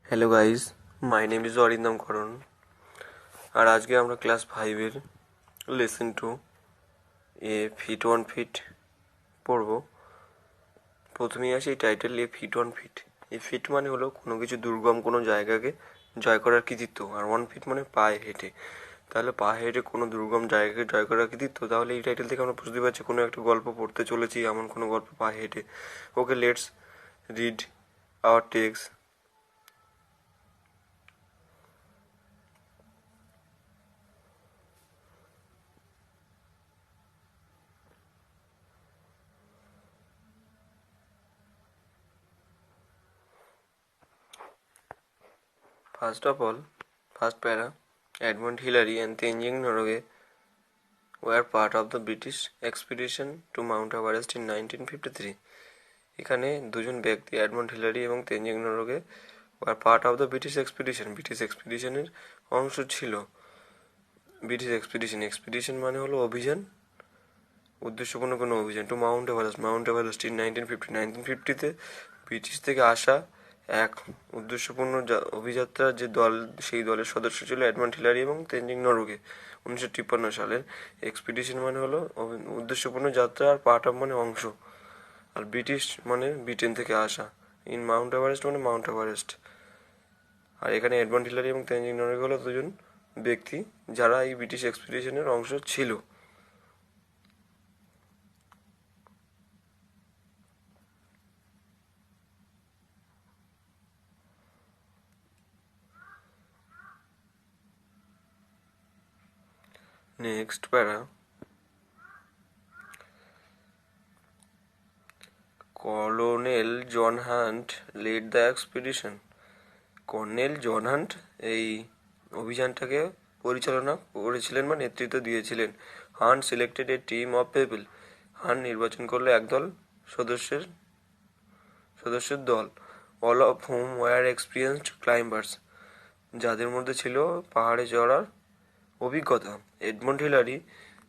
Hello guys, my name is Arindam Karan. আর আজকে আমরা ক্লাস 5-এর লেসন 2 ফিট 1 ফিট পড়ব। প্রথমেই আসি এই টাইটেল, ফিট 1 ফিট। এই ফিট মানে হলো কোনো কিছু দুর্গম কোনো জায়গাকে জয় করার কৃতিত্ব, আর 1 ফিট মানে পায়ে হেঁটে। তাহলে পায়ে হেঁটে কোনো দুর্গম জায়গাকে জয় করার কৃতিত্ব, তাহলে এই টাইটেল থেকে আমরা বুঝতে পারছি কোনো একটা গল্প পড়তে চলেছি, এমন কোনো গল্প পায়ে হেঁটে। Okay, let's read our text. First para, Edmund Hillary and Tenzing Norgay were part of the British expedition to Mount Everest in 1953. এখানে দুজন ব্যক্তি, এডমন্ড হিলারি এবং Tenzing Norgay, were part of the British এক্সপিডিশনের অংশ ছিল। এক্সপিডিশন মানে হলো অভিযান, উদ্দেশ্যপূর্ণ কোনো অভিযান। To Mount Everest in 1950 British থেকে আসা এক উদ্দেশ্যপূর্ণ অভিযাত্রার যে দল, সেই দলের সদস্য ছিল এডমন্ড হিলারি এবং তেনজিং নরগে 1953 সালের। এক্সপিডিশন মানে হলো উদ্দেশ্যপূর্ণ যাত্রা, আর পার্ট অফ মানে অংশ, আর ব্রিটিশ মানে ব্রিটেন থেকে আসা। ইন মাউন্ট এভারেস্ট মানে মাউন্ট এভারেস্ট। আর এখানে এডমন্ড হিলারি এবং তেনজিং নরগে হলো দুজন ব্যক্তি যারা এই ব্রিটিশ এক্সপিডিশনের অংশ ছিল। Next para, Colonel John Hunt led the expedition. Colonel John Hunt এই অভিযানটাকে পরিচালনা করেছিলেন বা নেতৃত্ব দিয়েছিলেন। Hunt selected a team of people. Hunt নির্বাচন করলো একদল সদস্যের দল। All of whom were experienced climbers, যাদের মধ্যে ছিল পাহাড়ে চড়ার অভিজ্ঞতা। Edmund Hillary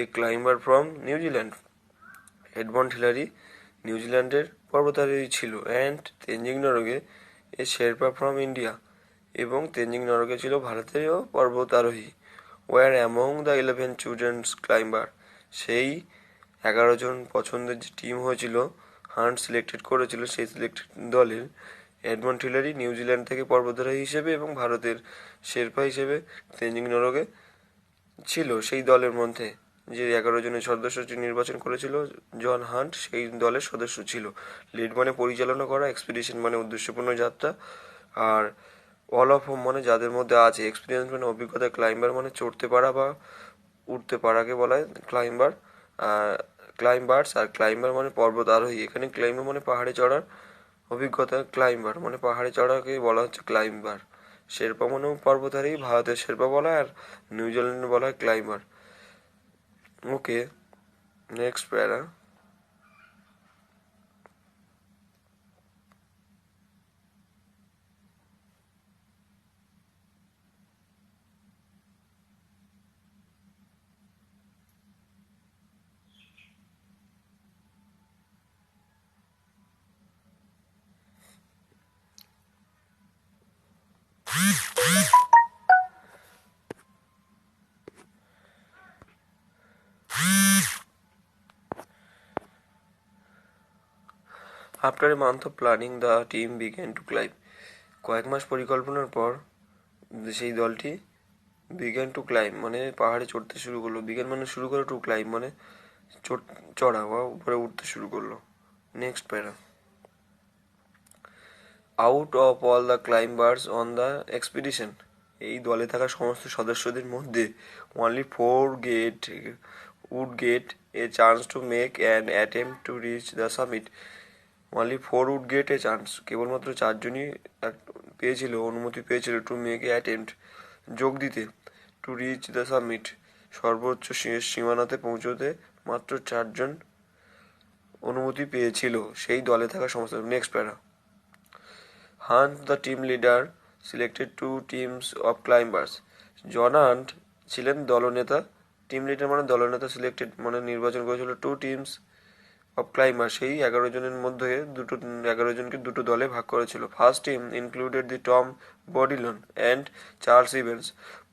a climber from নিউজিল্যান্ড। এডমন্ড হিলারি নিউজিল্যান্ডের পর্বতারোহী ছিল। And Tenzing Norgay a Sherpa from India, এবং তেনজিং নরগে ছিল ভারতীয় পর্বতারোহী। Were among the 11 chosen climber, সেই 11 জন পছন্দের যে টিম হয়েছিল, হান্ট সিলেক্টেড করেছিল, সেই সিলেক্টেড দলের এডমন্ড হিলারি নিউজিল্যান্ড থেকে পর্বতারোহী হিসেবে এবং ভারতের শেরপা হিসেবে তেনজিং নরগে ছিল। সেই দলের মধ্যে যে 11 জনের সদস্য নির্বাচন করেছিল জন হান্ট, সেই দলের সদস্য ছিল। লিড মানে পরিচালনা করা, এক্সপিডিশন মানে উদ্দেশ্যপূর্ণ যাত্রা, আর অল অফ হোম মানে যাদের মধ্যে আছে, এক্সপিরিয়েন্স মানে অভিজ্ঞতা, ক্লাইম্বার মানে চড়তে পারা বা উঠতে পারাকে বলা হয় ক্লাইম্বার্স, আর ক্লাইম্বার মানে পর্বত আরোহী। এখানে ক্লাইম্বার মানে পাহাড়ে চড়ার অভিজ্ঞতা, ক্লাইম্বার মানে পাহাড়ে চড়াকে বলা হচ্ছে ক্লাইম্বার। শেরপা মানেও পর্বতারোহী, ভারতের শেরপা বলা হয়, আর নিউজিল্যান্ডে বলা হয় climber. Okay, next para. After a month of planning the team began to climb. কয়েক মাস পরিকল্পনার পর সেই দলটি বিগেন টু ক্লাইম্ব মানে পাহাড়ে চড়তে শুরু করলো। বিগেন মানে শুরু করলো, টু ক্লাইম্ব মানে চড়া বা উপরে উঠতে শুরু করলো। নেক্সট প্যারা। Out of all the climbers on the expedition, এই দলে থাকা সমস্ত সদস্যদের মধ্যে only 4 would get a chance to make an attempt to reach the summit. Only 4 would get a chance, কেবলমাত্র 4জনই অনুমতি পেয়েছিল টু মেক এ অ্যাটেম্প্ট, যোগ দিতে, টু রিচ দ্য সামিট, সর্বোচ্চ সীমানাতে পৌঁছতে মাত্র 4জন অনুমতি পেয়েছিল সেই দলে থাকা সমস্ত। Next para. Hunt the team leader selected 2 teams of climbers. John Hunt ছিলেন দলনেতা, টিম লিডার মানে দলনেতা, সিলেক্টেড মানে নির্বাচন করেছিল 2 teams অফ ক্লাইম্বার, সেই 11 জনের মধ্যে 11জনকে দুটো দলে ভাগ করেছিল। First team included the Tom Bourdillon and Charles Evans.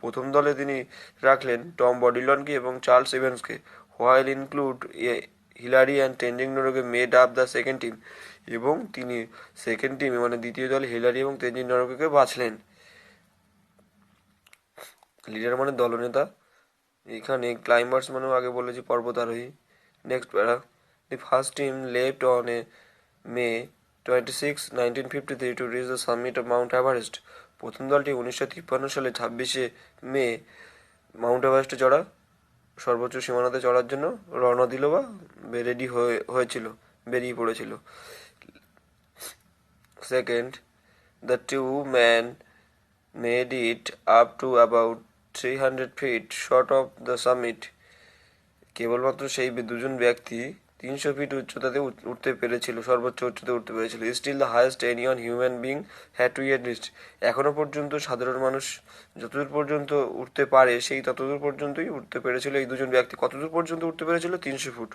প্রথম দলে তিনি রাখলেন টম বডিলনকে এবং চার্লস ইভেন্সকে। While include Hillary and Tenzing Norgay made up the second team, এবং তিনি সেকেন্ড টিমে মানে দ্বিতীয় দলে হিলারি এবং তেনজিং নরগেকে বাছলেন। লিডার মানে দলনেতা, এখানে ক্লাইম্বার্স মানেও আগে বলেছি পর্বতারোহী। Next para, the first team left on a May 26, 1953 to reach the summit of Mount Everest. প্রথম দলটি 1953 সালে 26শে মে মাউন্ট এভারেস্টে চড়া সর্বোচ্চ সীমানাতে চড়ার জন্য রওনা দিল বা রেডি হয়েছিল, বেরিয়ে পড়েছিল। Second, the to man made it up to about 300 feet short of the summit. কেবলমাত্র সেই দুজন ব্যক্তি 300 ফিট উচ্চতাতে উঠতে পেরেছিল, সর্বোচ্চ উচ্চতাতে উঠতে পেরেছিল। Still the highest anyone human being had to yet reached. এখনও পর্যন্ত সাধারণ মানুষ যতদূর পর্যন্ত উঠতে পারে সেই ততদূর পর্যন্তই উঠতে পেরেছিল এই দুজন ব্যক্তি। কতদূর পর্যন্ত উঠতে পেরেছিল? 300 ফুট।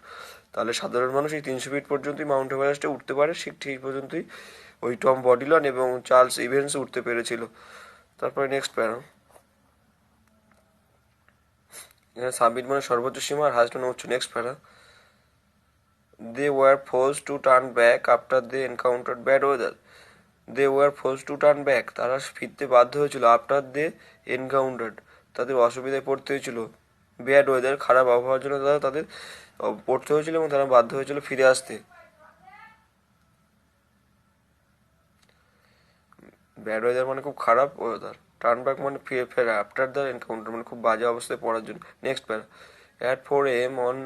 তাহলে সাধারণ মানুষ এই 300 ফিট পর্যন্তই মাউন্ট এভারেস্টে উঠতে পারে, ঠিক পর্যন্তই ওই টম বডিলন এবং চার্লস ইভেন্স উঠতে পেরেছিল। তারপরে নেক্সট প্যারা, এখানে সামিট মানে সর্বোচ্চ সীমা আর হাইস্ট মানে উচ্চ। Next para, they were forced to turn back after they encountered bad weather. They were forced to turn back, তারা ফিরতে বাধ্য হয়েছিল। আফটার দে এনকাউন্টার্ড, তাদের অসুবিধায় পড়তে হয়েছিল। ব্যাড ওয়েদার, খারাপ আবহাওয়ার জন্য তাদের পড়তে হয়েছিল এবং তারা বাধ্য হয়েছিল ফিরে আসতে। ব্যাড ওয়েদার মানে খুব খারাপ ওয়েদার, টার্ন ব্যাক মানে ফেরা, আফটার দ্য এনকাউন্টার মানে খুব বাজে অবস্থায় পড়ার জন্য। নেক্সট প্যারা, at 4 AM on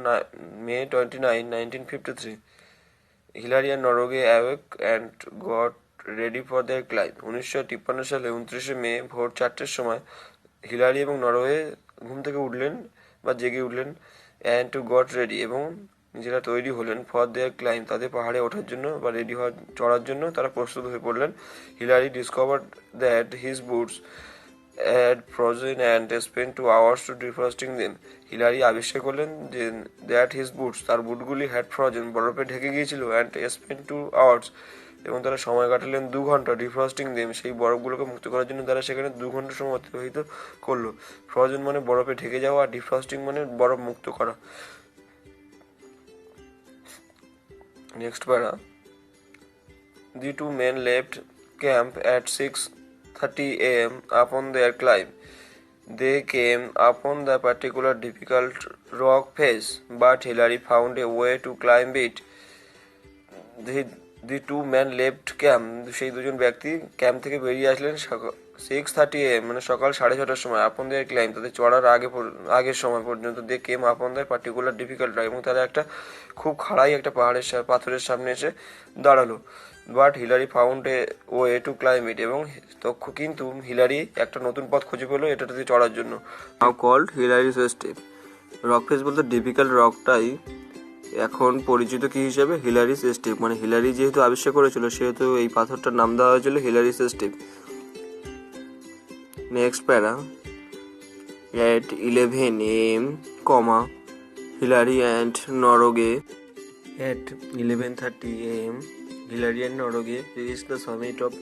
May 29, 1953, Hillary and Norway awake and got ready for their climb. 1953 সালে 29শে মে ভোর 4টের সময় হিলারি এবং নরওয়ে ঘুম থেকে উঠলেন বা জেগে উঠলেন, অ্যান্ড টু গট রেডি, এবং নিজেরা তৈরি হলেন, ফর দেয়ার ক্লাইম্ব, তাদের পাহাড়ে ওঠার জন্য বা রেডি হওয়ার চড়ার জন্য তারা প্রস্তুত হয়ে পড়লেন। Hillary discovered that his boots had frozen and spent 2 hours to defrosting them. Hillary আবিষ্কার করলেন যে দ্যাট হিজ বুটস, তার বুটগুলি হ্যাড ফ্রোজেন, বরফে ঢেকে গিয়েছিল, অ্যান্ড স্পেন্ট 2 hours, এবং তারা সময় কাটালেন 2 ঘন্টা, ডিফ্রস্টিং দেম, সেই বরফগুলোকে মুক্ত করার জন্য তারা সেখানে 2 ঘন্টা সময় অতিবাহিত করলো। ফ্রোজেন মানে বরফে ঢেকে যাওয়া, আর ডিফ্রস্টিং মানে বরফ মুক্ত করা। নেক্সট প্যারা, the two men left camp at 6:30 AM upon their climb. They came upon the particular difficult rock face, but Hillary found a way to climb it. The two men left camp. সেই দুজন ব্যক্তি camp থেকে বেরিয়ে আসলেন 6:30 AM মানে সকাল 6:30টার সময়। আপন দেয়ার ক্লাইম্ব, তাদের চড়ার আগের সময় পর্যন্ত। দে কেম আপন দেয়ার পার্টিকুলার ডিফিকাল্ট রক, এবং তারা একটা খুব খাড়াই একটা পাথরের সামনে এসে দাঁড়ালো। But Hillary found a way to climb it, এবং কিন্তু হিলারি একটা নতুন পথ খুঁজে পেলো এটাতে চড়ার জন্য। নাও কল্ড হিলারিস স্টেপ। রক ফেস বলতে ডিফিকাল্ট রকটাই এখন পরিচিত কি হিসাবে? হিলারিস স্টেপ। মানে হিলারি যেহেতু আবিষ্কার করেছিল সেহেতু এই পাথরটার নাম দেওয়া হয়েছিল হিলারিস স্টেপ। নেক্সট প্যারা, at 11 AM, Hillary and Norogay at 11:30 AM, Hillary and Norogay reached the summit of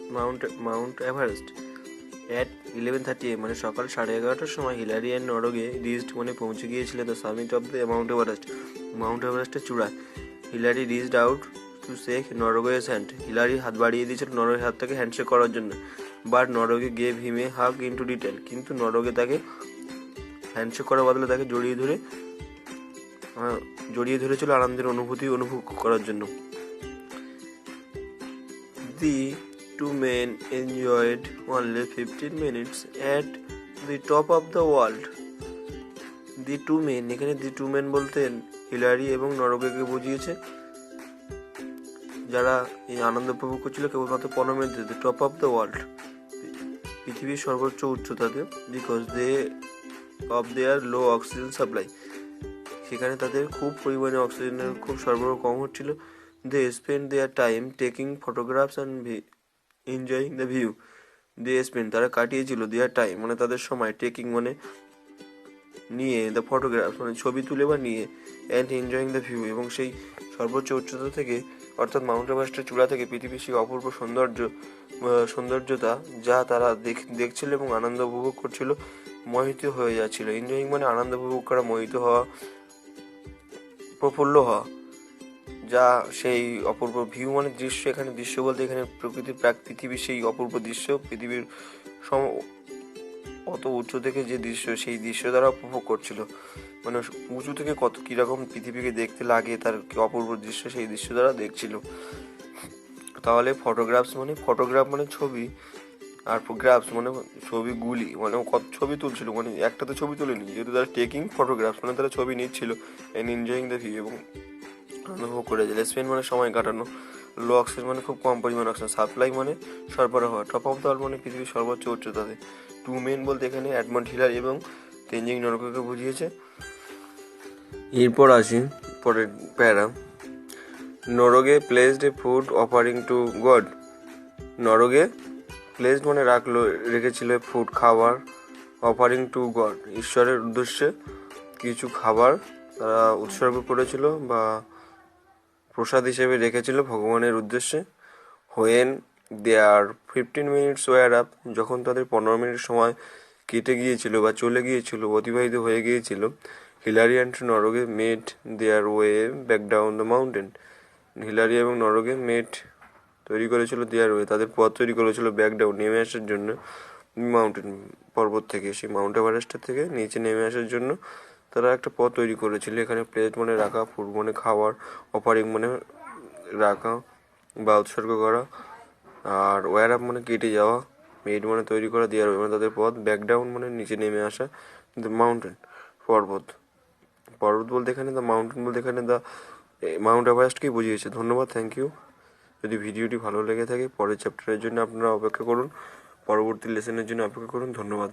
Mount Everest. At 11:30 AM মানে সকাল 11:30টার সময় হিলারি অ্যান্ড নরগে রিচড মানে পৌঁছে গিয়েছিলেন the summit of the mount এভারেস্টের চূড়ায়। Hillary reached out to shake Norgay's hand. Hillary হাত বাড়িয়ে দিয়েছিল নরওয়ের হাতটাকে হ্যান্ডশেক করার জন্য। But Norgay gave him a hug into detail, কিন্তু নরওয়ে তাকে হ্যান্ডশেক করার বদলে তাকে জড়িয়ে ধরেছিল আনন্দের অনুভূতি অনুভব করার জন্য। The two men enjoyed only 15 minutes at the top of the world. The two men, এখানে the two men বলতেন হিলারি এবং নরওয়েকে বুঝিয়েছে, যারা এই আনন্দ উপভোগ করছিল কেবলমাত্র 15 minute, top of the world, পৃথিবীর সর্বোচ্চ উচ্চতাতে, because they of their low oxygen supply, সেখানে তাদের খুব পরিমাণে অক্সিজেনের খুব সরবরাহ কম হচ্ছিল। They spend their time taking photographs and enjoying the view. তারা কাটিয়েছিল দেয়ার টাইম মানে তাদের সময়, টেকিং মানে নিয়ে দ্য ফটোগ্রাফ মানে ছবি তুলে বা নিয়ে অ্যান্ড এনজয়িং দ্য ভিউ, এবং সেই সর্বোচ্চ উচ্চতা থেকে অর্থাৎ মাউন্ট এভারেস্টের চূড়া থেকে পৃথিবীর সেই অপূর্ব সৌন্দর্যতা যা তারা দেখছিল এবং আনন্দ উপভোগ করছিল, মোহিত হয়ে যাচ্ছিল। এনজয়িং মানে আনন্দ উপভোগ করা, মোহিত হওয়া, প্রফুল্ল হওয়া, যা সেই অপূর্ব ভিউ মানে দৃশ্য। এখানে দৃশ্য বলতে এখানে পৃথিবীর সেই অপূর্ব দৃশ্য, পৃথিবীর অত উঁচু থেকে যে দৃশ্য, সেই দৃশ্য দ্বারা উপভোগ করছিল। মানে উঁচু থেকে কীরকম পৃথিবীকে দেখতে লাগে, তার অপূর্ব দৃশ্য সেই দৃশ্য দ্বারা দেখছিল। তাহলে ফটোগ্রাফ মানে ছবি, আর গ্রাফস মানে ছবিগুলি, মানে কত ছবি তুলছিল, মানে একটা তো ছবি তুলেনি, যেহেতু তারা টেকিং ফটোগ্রাফস মানে তারা ছবি নিচ্ছিল, অ্যান্ড এনজয়িং দ্য ভিউ এবং অনুভব করেছিল। স্পেন্ড মানে সময় কাটানো, লো অক্সিজেন মানে খুব কম পরিমাণ অক্সিজেন, সাপ্লাই মানে সরবরাহ, টপ অফ দ্য ওয়ার্ল্ড মানে পৃথিবীর সর্বোচ্চ উচ্চতাতে। টু মেন বলতে এখানে এডমন্ড হিলারি এবং তেনজিং নরগেকে বুঝিয়েছে। এরপর আসি পরের প্যারা। নরগে প্লেসড এ food offering two god. Norgay placed মানে রেখেছিল ফুড খাবার, অফারিং টু গড ঈশ্বরের উদ্দেশ্যে কিছু খাবার তারা উৎসর্গ করেছিল বা প্রসাদ হিসেবে রেখেছিল ভগবানের উদ্দেশ্যে। When there 15 minutes were up, যখন তাদের 15 মিনিট সময় কেটে গিয়েছিল বা চলে গিয়েছিল, অতিবাহিত হয়ে গিয়েছিল, Hillary and Norgay made their way back down the mountain. Hillary এবং নরগে তৈরি করেছিল দেয়ার ওয়ে, তাদের পথ তৈরি করেছিল ব্যাক ডাউন নেমে আসার জন্য, মাউন্টেন পর্বত থেকে, সেই মাউন্ট এভারেস্টের থেকে নিচে নেমে আসার জন্য তারা একটা পথ তৈরি করেছিল। এখানে প্লেট মানে রাখা, ফুড মানে খাবার, অফারিং মানে রাখা বা উৎসর্গ করা, আর ওয়ার আপ মানে কেটে যাওয়া, মেড মানে তৈরি করা, দেয়ার ওয়ে মানে তাদের পথ, ব্যাক ডাউন মানে নিচে নেমে আসা, দ্য মাউন্টেন পর্বত বলতে এখানে দ্য মাউন্টেন বলতে এখানে দ্য মাউন্ট এভারেস্টকেই বুঝিয়েছে। ধন্যবাদ, থ্যাংক ইউ। যদি ভিডিওটি ভালো লেগে থাকে পরের চ্যাপ্টারের জন্য আপনারা অপেক্ষা করুন, পরবর্তী লেসনের জন্য অপেক্ষা করুন। ধন্যবাদ।